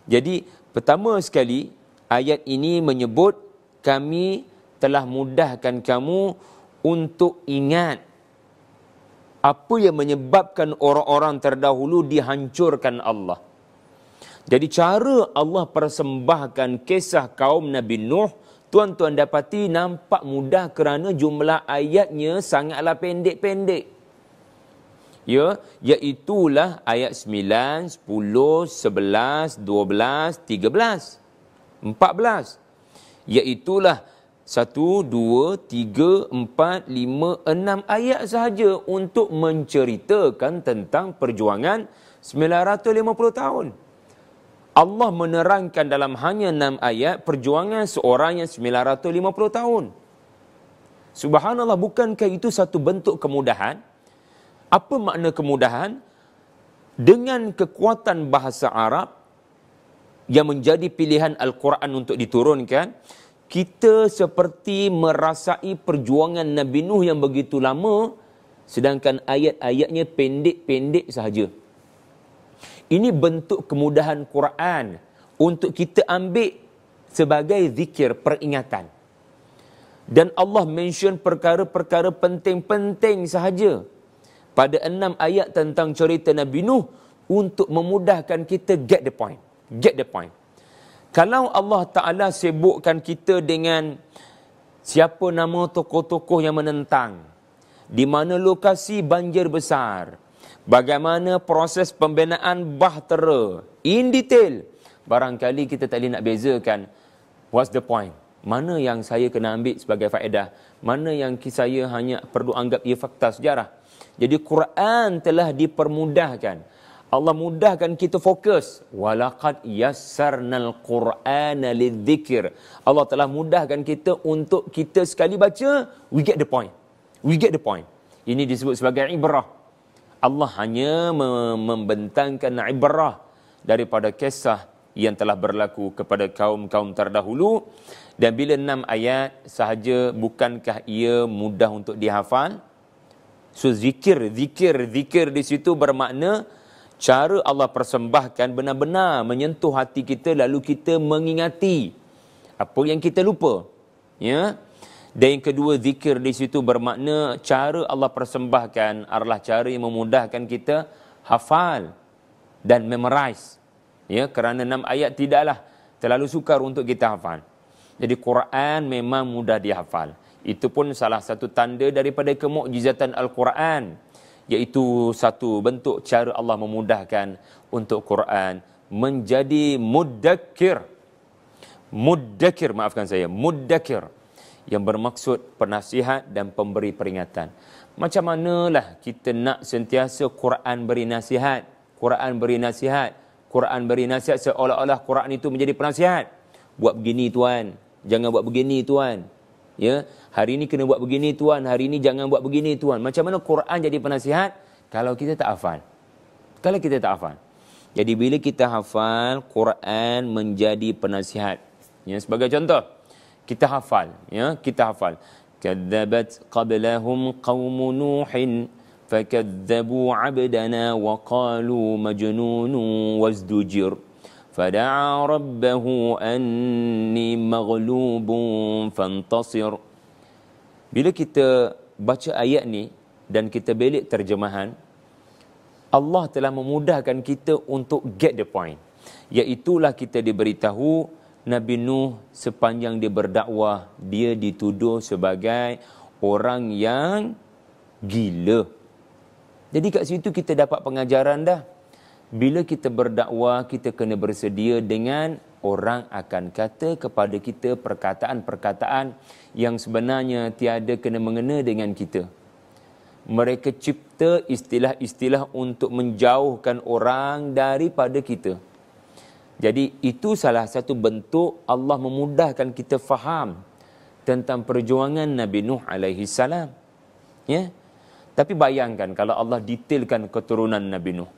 Jadi pertama sekali ayat ini menyebut kami telah mudahkan kamu untuk ingat apa yang menyebabkan orang-orang terdahulu dihancurkan Allah. Jadi cara Allah persembahkan kisah kaum Nabi Nuh, tuan-tuan dapati nampak mudah kerana jumlah ayatnya sangatlah pendek-pendek. Ya, iaitulah ayat 9, 10, 11, 12, 13, 14. Iaitulah 1, 2, 3, 4, 5, 6 ayat sahaja untuk menceritakan tentang perjuangan 950 tahun. Allah menerangkan dalam hanya 6 ayat perjuangan seorang yang 950 tahun. Subhanallah, bukankah itu satu bentuk kemudahan? Apa makna kemudahan? Dengan kekuatan bahasa Arab yang menjadi pilihan Al-Quran untuk diturunkan, kita seperti merasai perjuangan Nabi Nuh yang begitu lama, sedangkan ayat-ayatnya pendek-pendek sahaja. Ini bentuk kemudahan Quran untuk kita ambil sebagai zikir, peringatan. Dan Allah mention perkara-perkara penting-penting sahaja pada 6 ayat tentang cerita Nabi Nuh untuk memudahkan kita get the point. Get the point. Kalau Allah Ta'ala sibukkan kita dengan siapa nama tokoh-tokoh yang menentang, di mana lokasi banjir besar, bagaimana proses pembinaan bahtera, in detail, barangkali kita tak boleh nak bezakan what's the point. Mana yang saya kena ambil sebagai faedah, mana yang saya hanya perlu anggap ia fakta sejarah. Jadi Quran telah dipermudahkan. Allah mudahkan kita fokus. Walaqad yassarnal Qur'ana lidzikr. Allah telah mudahkan kita untuk kita sekali baca, we get the point. We get the point. Ini disebut sebagai ibrah. Allah hanya membentangkan ibrah daripada kisah yang telah berlaku kepada kaum-kaum terdahulu. Dan bila 6 ayat sahaja, bukankah ia mudah untuk dihafal? So zikir di situ bermakna cara Allah persembahkan benar-benar menyentuh hati kita, lalu kita mengingati apa yang kita lupa. Ya. Dan yang kedua, zikir di situ bermakna cara Allah persembahkan adalah cara yang memudahkan kita hafal dan memorize. Ya, kerana 6 ayat tidaklah terlalu sukar untuk kita hafal. Jadi Quran memang mudah dihafal. Itu pun salah satu tanda daripada kemukjizatan Al-Quran, iaitu satu bentuk cara Allah memudahkan untuk Quran menjadi muddakir. Muddakir, maafkan saya, muddakir, yang bermaksud penasihat dan pemberi peringatan. Macam manalah kita nak sentiasa Quran beri nasihat, Quran beri nasihat, Quran beri nasihat, seolah-olah Quran itu menjadi penasihat. Buat begini tuan, jangan buat begini tuan. Ya, hari ini kena buat begini tuan, hari ini jangan buat begini tuan. Macam mana Quran jadi penasihat kalau kita tak hafal? Kalau kita tak hafal. Jadi bila kita hafal, Quran menjadi penasihat. Ya, sebagai contoh, kita hafal, ya, kita hafal. Kadzabat qablahum qaum Nuhin fakadzabu 'abdana wa qalu majnunun wazdujir. Fada'a rabbahu anni maghlubun fantasir. Bila kita baca ayat ni dan kita belik terjemahan, Allah telah memudahkan kita untuk get the point. Iaitulah kita diberitahu Nabi Nuh sepanjang dia berdakwah, dia dituduh sebagai orang yang gila. Jadi kat situ kita dapat pengajaran dah. Bila kita berdakwah, kita kena bersedia dengan orang akan kata kepada kita perkataan-perkataan yang sebenarnya tiada kena mengena dengan kita. Mereka cipta istilah-istilah untuk menjauhkan orang daripada kita. Jadi itu salah satu bentuk Allah memudahkan kita faham tentang perjuangan Nabi Nuh alaihi salam. Ya? Tapi bayangkan kalau Allah detailkan keturunan Nabi Nuh.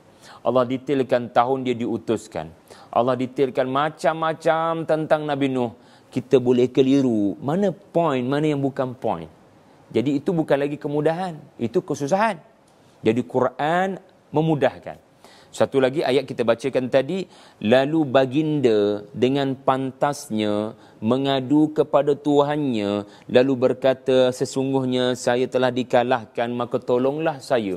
Allah detailkan tahun dia diutuskan. Allah detailkan macam-macam tentang Nabi Nuh. Kita boleh keliru. Mana point, mana yang bukan point. Jadi itu bukan lagi kemudahan. Itu kesusahan. Jadi Quran memudahkan. Satu lagi ayat kita bacakan tadi, lalu baginda dengan pantasnya mengadu kepada Tuhannya, lalu berkata, sesungguhnya saya telah dikalahkan, maka tolonglah saya.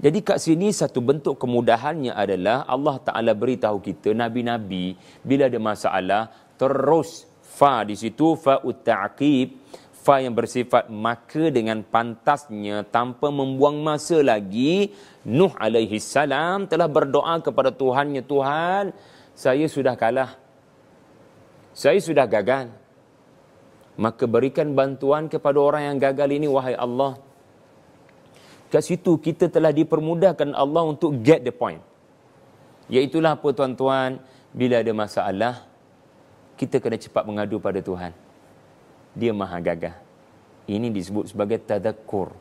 Jadi kat sini satu bentuk kemudahannya adalah Allah Ta'ala beritahu kita, Nabi-Nabi bila ada masalah, terus fa di situ, fa'ut ta'qib, fa yang bersifat maka dengan pantasnya tanpa membuang masa lagi, Nuh alaihi salam telah berdoa kepada Tuhannya, Tuhan, saya sudah kalah, saya sudah gagal, maka berikan bantuan kepada orang yang gagal ini, wahai Allah. Kat situ kita telah dipermudahkan Allah untuk get the point. Iaitulah apa tuan-tuan, bila ada masalah, kita kena cepat mengadu pada Tuhan. Dia maha gagah. Ini disebut sebagai tadakkur.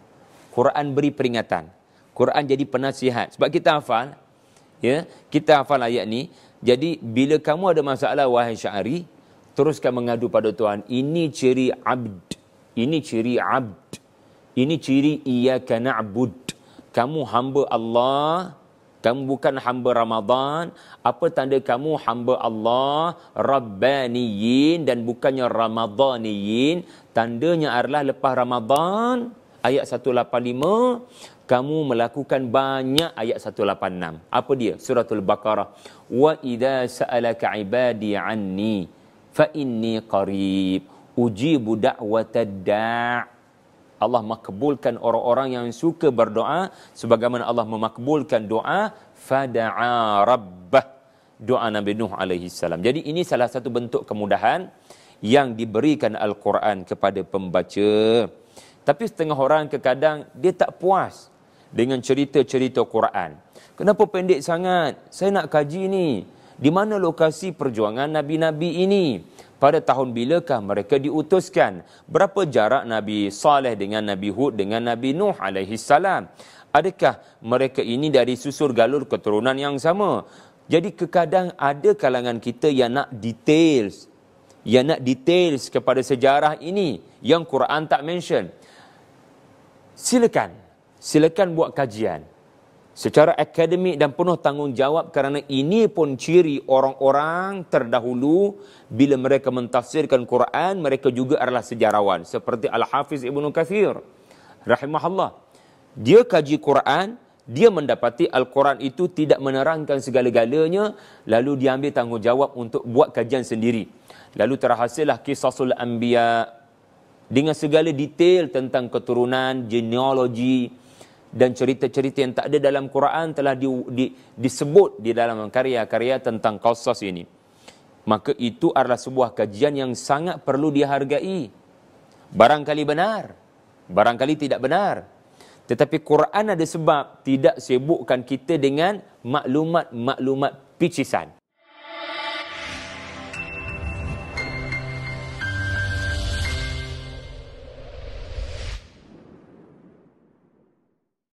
Quran beri peringatan. Quran jadi penasihat. Sebab kita hafal, ya, kita hafal ayat ni. Jadi bila kamu ada masalah, wahai Sya'ari, teruskan mengadu pada Tuhan. Ini ciri abd. Ini ciri abd. Ini ciri iyyaka na'bud. Kamu hamba Allah, kamu bukan hamba Ramadan. Apa tanda kamu hamba Allah? Rabbaniyin dan bukannya Ramadaniyin. Tandanya adalah lepas Ramadan, ayat 185, kamu melakukan banyak ayat 186. Apa dia? Suratul Baqarah. Wa idza sa'alaka 'ibadi 'anni fa inni qarib ujibu da'watad da'. Allah makbulkan orang-orang yang suka berdoa sebagaimana Allah memakbulkan doa fada'a rabbah, doa Nabi Nuh alaihi salam. Jadi ini salah satu bentuk kemudahan yang diberikan Al-Quran kepada pembaca. Tapi setengah orang kadang dia tak puas dengan cerita-cerita Quran. Kenapa pendek sangat? Saya nak kaji ni. Di mana lokasi perjuangan Nabi-Nabi ini? Pada tahun bilakah mereka diutuskan? Berapa jarak Nabi Saleh dengan Nabi Hud dengan Nabi Nuh alaihi salam? Adakah mereka ini dari susur galur keturunan yang sama? Jadi kadang ada kalangan kita yang nak details. Yang nak details kepada sejarah ini yang Quran tak mention. Silakan buat kajian secara akademik dan penuh tanggungjawab, kerana ini pun ciri orang-orang terdahulu. Bila mereka mentafsirkan Quran, mereka juga adalah sejarawan. Seperti Al-Hafiz Ibnu Katsir rahimahullah. Dia kaji Quran, dia mendapati Al-Quran itu tidak menerangkan segala-galanya, lalu dia ambil tanggungjawab untuk buat kajian sendiri. Lalu terhasillah Qisasul Anbiya dengan segala detail tentang keturunan, genealogi dan cerita-cerita yang tak ada dalam Quran telah disebut di dalam karya-karya tentang qasas ini. Maka itu adalah sebuah kajian yang sangat perlu dihargai. Barangkali benar, barangkali tidak benar. Tetapi Quran ada sebab tidak sibukkan kita dengan maklumat-maklumat picisan.